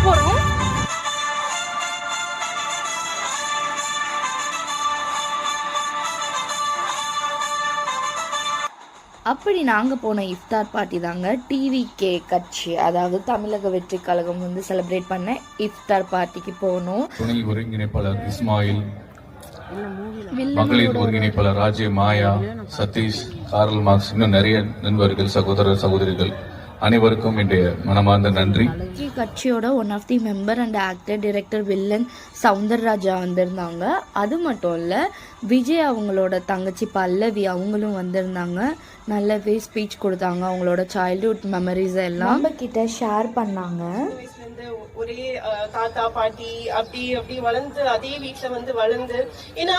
போறோம். அப்படி நாங்கள் போன இஃப்தார் பார்ட்டி தாங்க டிவிகே கட்சி, அதாவது தமிழக வெற்றி கழகம் வந்து செலிப்ரேட் பண்ண இஃப்தார் பார்ட்டிக்கு போனோம். துணை ஒருங்கிணைப்பாளர் இஸ்மாயில், மகளிர் ஒருங்கிணைப்பாளர் ராஜே, மாயா, சதீஷ், கார்ல் மார்க்ஸ், இன்னும் நிறைய நண்பர்கள், சகோதரர் சகோதரிகள் அனைவருக்கும் இன்றைய மனமார்ந்த நன்றி. கட்சியோட one of the member and actor director villain Soundararaja வந்திருந்தாங்க. அது மட்டும் இல்லை, விஜய் அவங்களோட தங்கச்சி பல்லவி அவங்களும் வந்திருந்தாங்க. நல்லாவே ஸ்பீச் கொடுத்தாங்க. அவங்களோட சைல்ட்ஹுட் மெமரிஸ் எல்லாம் நம்ம கிட்ட ஷேர் பண்ணாங்க. ஒரே தாத்தா பாட்டி அப்படி வளர்ந்து அதே வீட்டுல வந்து வளர்ந்து, ஏன்னா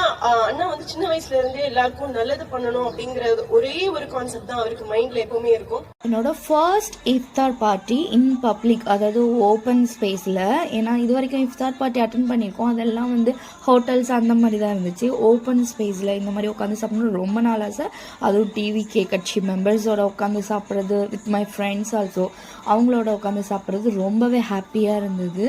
அண்ணா வந்து சின்ன வயசுல இருந்தே எல்லாருக்கும் நல்லது பண்ணணும் அப்படிங்கிற ஒரே ஒரு கான்செப்ட் தான் அவருக்கு மைண்ட்ல எப்பவுமே இருக்கும். என்னோட first iftar party in public, அதாவது ஓப்பன் ஸ்பேஸ்ல. ஏன்னா இது வரைக்கும் இஃப்தார் பார்ட்டி அட்டென்ட் பண்ணியிருக்கோம், அதெல்லாம் வந்து ஹோட்டல்ஸ் அந்த மாதிரி தான் இருந்துச்சு. ஓப்பன் ஸ்பேஸ்ல இந்த மாதிரி உட்காந்து சாப்பிடணும் ரொம்ப நாள் ஆசை. அதுவும் டிவிகே கட்சி மெம்பர்ஸோட உட்காந்து சாப்பிட்றது, வித் மை ஃப்ரெண்ட்ஸ் ஆல்சோ அவங்களோட உட்காந்து சாப்பிட்றது ரொம்பவே ஹாப்பியாக இருந்தது.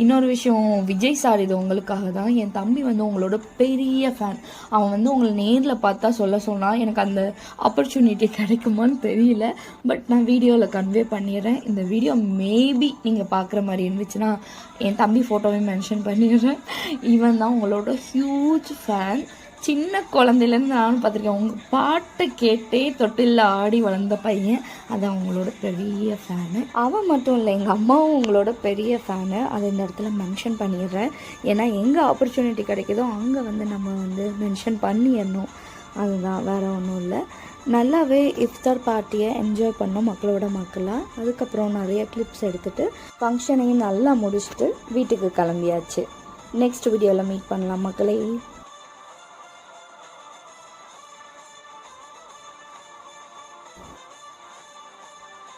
இன்னொரு விஷயம், விஜய் சார் இது உங்களுக்காக தான். என் தம்பி வந்து உங்களோட பெரிய ஃபேன். அவன் வந்து உங்களை நேரில் பார்த்தா சொல்ல சொன்னால் எனக்கு அந்த ஆப்பர்ச்சுனிட்டி கிடைக்குமான்னு தெரியல. பட் நான் வீடியோவில் கன்வே பண்ணிடுறேன். இந்த வீடியோ மேபி நீங்கள் பார்க்குற மாதிரி இருந்துச்சுன்னா என் தம்பி ஃபோட்டோவே மென்ஷன் பண்ணிடுறேன். இவன் தான் உங்களோட ஹியூஜ் ஃபேன். சின்ன குழந்தையிலேருந்து நானும் பார்த்துருக்கேன். உங்கள் பாட்டை கேட்டே தொட்டிலில் ஆடி வளர்ந்த பையன். அது அவங்களோட பெரிய ஃபேனு. அவன் மட்டும் இல்லை, எங்கள் அம்மாவும் உங்களோட பெரிய ஃபேனு. அதை இந்த இடத்துல மென்ஷன் பண்ணிடுறேன். ஏன்னா எங்கே ஆப்பர்ச்சுனிட்டி கிடைக்குதோ அங்கே வந்து நம்ம வந்து மென்ஷன் பண்ணிடணும். அதுதான், வேறு ஒன்றும் இல்லை. நல்லாவே இஃப்தார் பார்ட்டியை என்ஜாய் பண்ணோம் மக்களோட மக்களாக. அதுக்கப்புறம் நிறைய கிளிப்ஸ் எடுத்துகிட்டு ஃபங்க்ஷனையும் நல்லா முடிச்சுட்டு வீட்டுக்கு கிளம்பியாச்சு. நெக்ஸ்ட் வீடியோவில் மீட் பண்ணலாம் மக்களே.